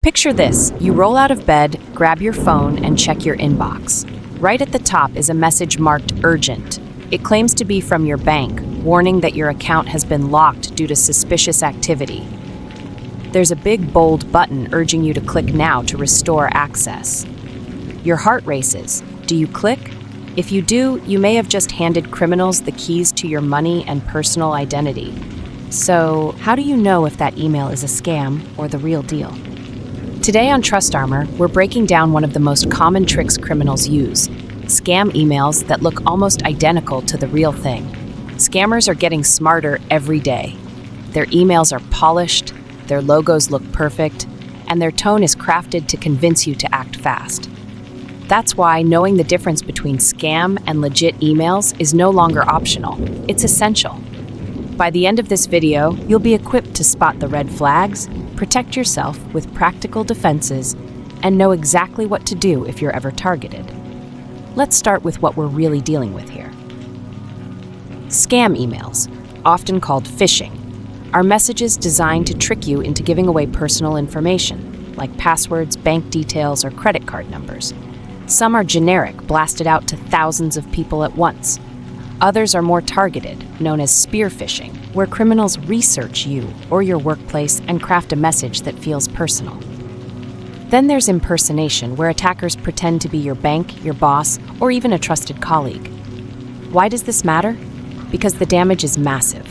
Picture this. You roll out of bed, grab your phone, and check your inbox. Right at the top is a message marked urgent. It claims to be from your bank, warning that your account has been locked due to suspicious activity. There's a big bold button urging you to click now to restore access. Your heart races. Do you click? If you do, you may have just handed criminals the keys to your money and personal identity. So, how do you know if that email is a scam or the real deal? Today on Trust Armor, we're breaking down one of the most common tricks criminals use: scam emails that look almost identical to the real thing. Scammers are getting smarter every day. Their emails are polished, their logos look perfect, and their tone is crafted to convince you to act fast. That's why knowing the difference between scam and legit emails is no longer optional. It's essential. By the end of this video, you'll be equipped to spot the red flags, protect yourself with practical defenses, and know exactly what to do if you're ever targeted. Let's start with what we're really dealing with here. Scam emails, often called phishing, are messages designed to trick you into giving away personal information, like passwords, bank details, or credit card numbers. Some are generic, blasted out to thousands of people at once. Others are more targeted, known as spear phishing, where criminals research you or your workplace and craft a message that feels personal. Then there's impersonation, where attackers pretend to be your bank, your boss, or even a trusted colleague. Why does this matter? Because the damage is massive.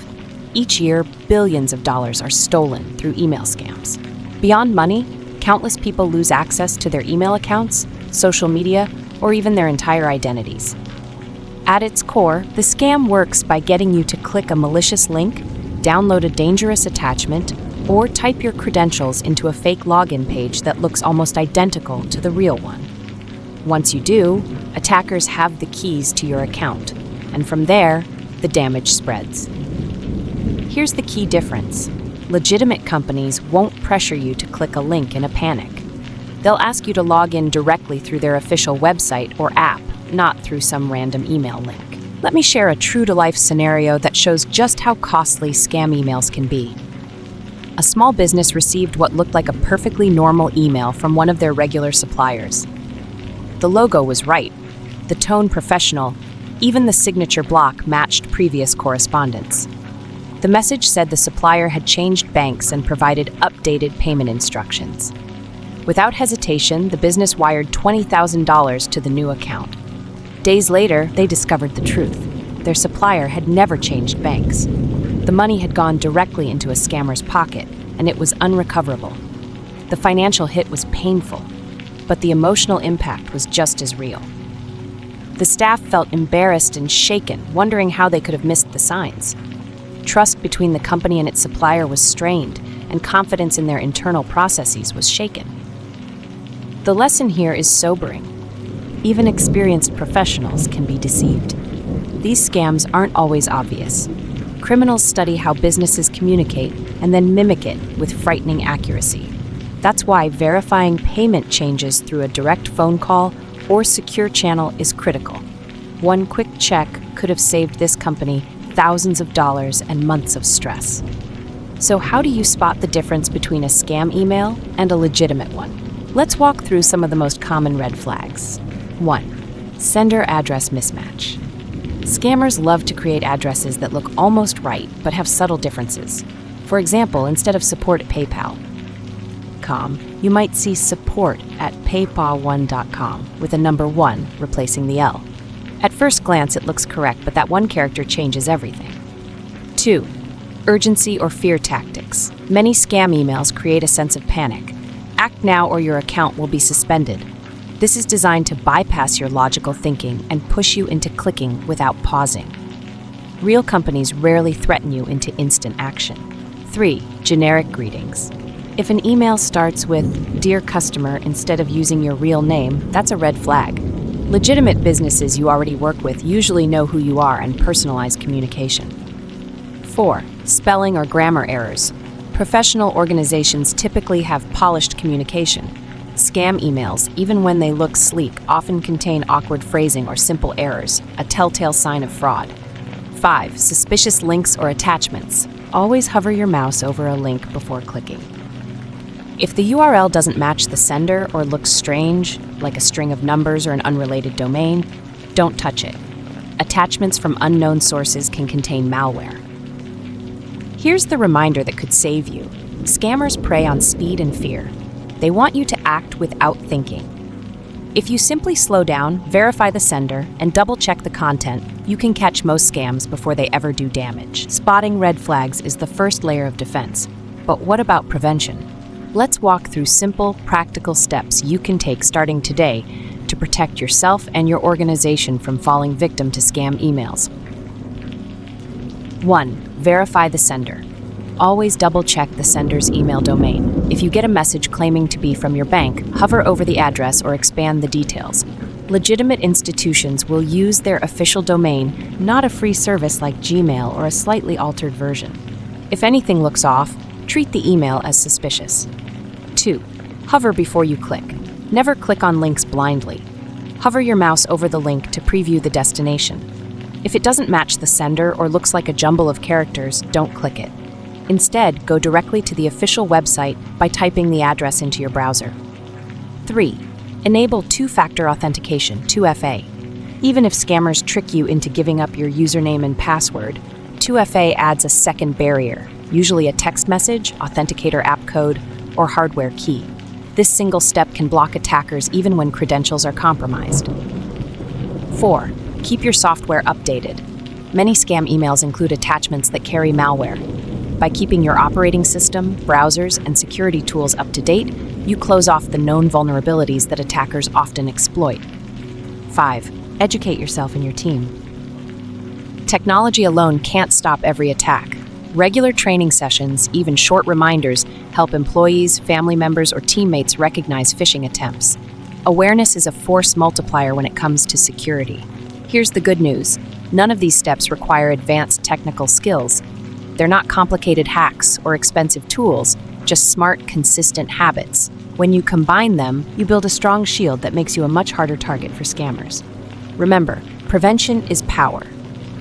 Each year, billions of dollars are stolen through email scams. Beyond money, countless people lose access to their email accounts, social media, or even their entire identities. At its core, the scam works by getting you to click a malicious link, download a dangerous attachment, or type your credentials into a fake login page that looks almost identical to the real one. Once you do, attackers have the keys to your account, and from there, the damage spreads. Here's the key difference. Legitimate companies won't pressure you to click a link in a panic. They'll ask you to log in directly through their official website or app, not through some random email link. Let me share a true-to-life scenario that shows just how costly scam emails can be. A small business received what looked like a perfectly normal email from one of their regular suppliers. The logo was right, the tone professional, even the signature block matched previous correspondence. The message said the supplier had changed banks and provided updated payment instructions. Without hesitation, the business wired $20,000 to the new account. Days later, they discovered the truth. Their supplier had never changed banks. The money had gone directly into a scammer's pocket, and it was unrecoverable. The financial hit was painful, but the emotional impact was just as real. The staff felt embarrassed and shaken, wondering how they could have missed the signs. Trust between the company and its supplier was strained, and confidence in their internal processes was shaken. The lesson here is sobering. Even experienced professionals can be deceived. These scams aren't always obvious. Criminals study how businesses communicate and then mimic it with frightening accuracy. That's why verifying payment changes through a direct phone call or secure channel is critical. One quick check could have saved this company thousands of dollars and months of stress. So how do you spot the difference between a scam email and a legitimate one? Let's walk through some of the most common red flags. 1. Sender address mismatch. Scammers love to create addresses that look almost right but have subtle differences. For example, instead of support@paypal.com, you might see support@paypal1.com with a number 1 replacing the L. At first glance, it looks correct, but that one character changes everything. 2. Urgency or fear tactics. Many scam emails create a sense of panic. Act now or your account will be suspended. This is designed to bypass your logical thinking and push you into clicking without pausing. Real companies rarely threaten you into instant action. 3. Generic greetings. If an email starts with "Dear customer" instead of using your real name, that's a red flag. Legitimate businesses you already work with usually know who you are and personalize communication. 4. Spelling or grammar errors. Professional organizations typically have polished communication. Scam emails, even when they look sleek, often contain awkward phrasing or simple errors, a telltale sign of fraud. 5. Suspicious links or attachments. Always hover your mouse over a link before clicking. If the URL doesn't match the sender or looks strange, like a string of numbers or an unrelated domain, don't touch it. Attachments from unknown sources can contain malware. Here's the reminder that could save you. Scammers prey on speed and fear. They want you to act without thinking. If you simply slow down, verify the sender, and double-check the content, you can catch most scams before they ever do damage. Spotting red flags is the first layer of defense. But what about prevention? Let's walk through simple, practical steps you can take starting today to protect yourself and your organization from falling victim to scam emails. 1. Verify the sender. Always double-check the sender's email domain. If you get a message claiming to be from your bank, hover over the address or expand the details. Legitimate institutions will use their official domain, not a free service like Gmail or a slightly altered version. If anything looks off, treat the email as suspicious. 2. Hover before you click. Never click on links blindly. Hover your mouse over the link to preview the destination. If it doesn't match the sender or looks like a jumble of characters, don't click it. Instead, go directly to the official website by typing the address into your browser. 3. Enable two-factor authentication, 2FA. Even if scammers trick you into giving up your username and password, 2FA adds a second barrier, usually a text message, authenticator app code, or hardware key. This single step can block attackers even when credentials are compromised. 4. Keep your software updated. Many scam emails include attachments that carry malware. By keeping your operating system, browsers, and security tools up to date, you close off the known vulnerabilities that attackers often exploit. 5. Educate yourself and your team. Technology alone can't stop every attack. Regular training sessions, even short reminders, help employees, family members, or teammates recognize phishing attempts. Awareness is a force multiplier when it comes to security. Here's the good news. None of these steps require advanced technical skills. They're not complicated hacks or expensive tools, just smart, consistent habits. When you combine them, you build a strong shield that makes you a much harder target for scammers. Remember, prevention is power.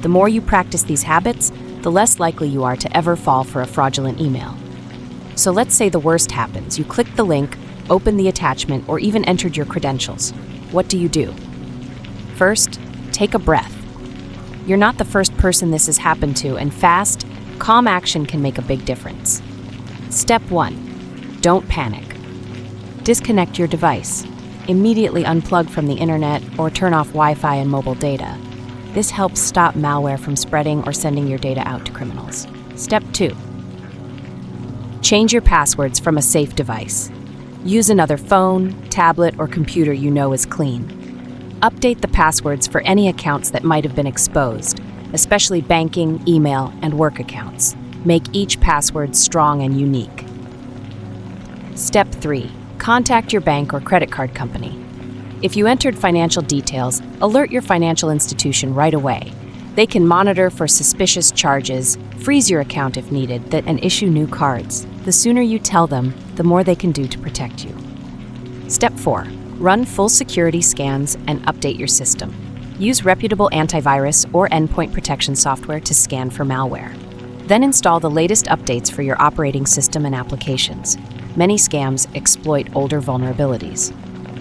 The more you practice these habits, the less likely you are to ever fall for a fraudulent email. So let's say the worst happens. You clicked the link, opened the attachment, or even entered your credentials. What do? First, take a breath. You're not the first person this has happened to, and fast, calm action can make a big difference. Step 1. Don't panic. Disconnect your device. Immediately unplug from the internet or turn off Wi-Fi and mobile data. This helps stop malware from spreading or sending your data out to criminals. Step 2. Change your passwords from a safe device. Use another phone, tablet, or computer you know is clean. Update the passwords for any accounts that might have been exposed, especially banking, email, and work accounts. Make each password strong and unique. Step 3. Contact your bank or credit card company. If you entered financial details, alert your financial institution right away. They can monitor for suspicious charges, freeze your account if needed, and issue new cards. The sooner you tell them, the more they can do to protect you. Step 4. Run full security scans and update your system. Use reputable antivirus or endpoint protection software to scan for malware. Then install the latest updates for your operating system and applications. Many scams exploit older vulnerabilities.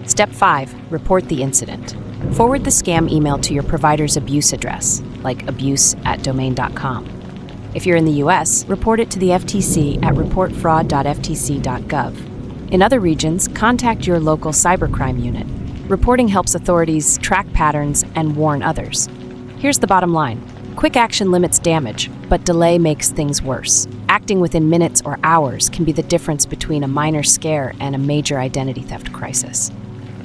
Step 5. Report the incident. Forward the scam email to your provider's abuse address, like abuse@domain.com. If you're in the US, report it to the FTC at reportfraud.ftc.gov. In other regions, contact your local cybercrime unit. Reporting helps authorities track patterns and warn others. Here's the bottom line. Quick action limits damage, but delay makes things worse. Acting within minutes or hours can be the difference between a minor scare and a major identity theft crisis.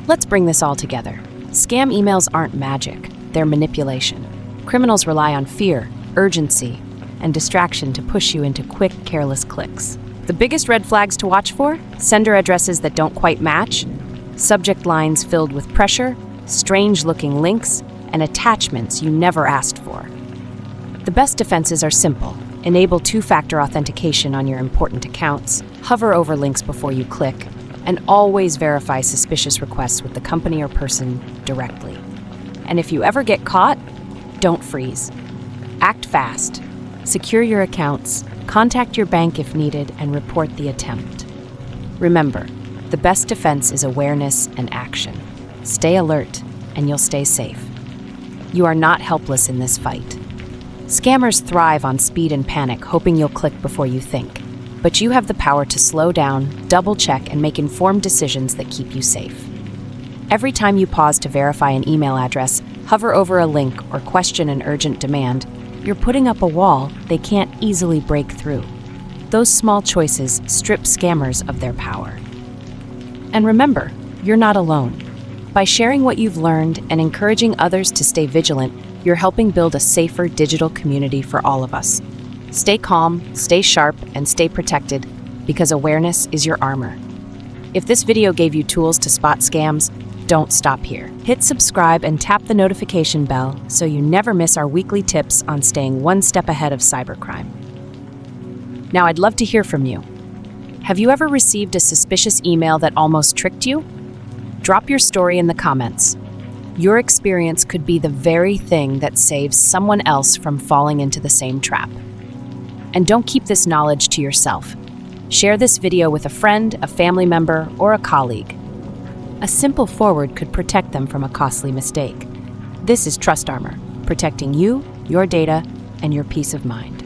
Let's bring this all together. Scam emails aren't magic, they're manipulation. Criminals rely on fear, urgency, and distraction to push you into quick, careless clicks. The biggest red flags to watch for? Sender addresses that don't quite match, subject lines filled with pressure, strange-looking links, and attachments you never asked for. The best defenses are simple. Enable two-factor authentication on your important accounts, hover over links before you click, and always verify suspicious requests with the company or person directly. And if you ever get caught, don't freeze. Act fast. Secure your accounts, contact your bank if needed, and report the attempt. Remember, the best defense is awareness and action. Stay alert, and you'll stay safe. You are not helpless in this fight. Scammers thrive on speed and panic, hoping you'll click before you think. But you have the power to slow down, double-check, and make informed decisions that keep you safe. Every time you pause to verify an email address, hover over a link, or question an urgent demand, you're putting up a wall they can't easily break through. Those small choices strip scammers of their power. And remember, you're not alone. By sharing what you've learned and encouraging others to stay vigilant, you're helping build a safer digital community for all of us. Stay calm, stay sharp, and stay protected, because awareness is your armor. If this video gave you tools to spot scams, don't stop here. Hit subscribe and tap the notification bell so you never miss our weekly tips on staying one step ahead of cybercrime. Now, I'd love to hear from you. Have you ever received a suspicious email that almost tricked you? Drop your story in the comments. Your experience could be the very thing that saves someone else from falling into the same trap. And don't keep this knowledge to yourself. Share this video with a friend, a family member, or a colleague. A simple forward could protect them from a costly mistake. This is Trust Armor, protecting you, your data, and your peace of mind.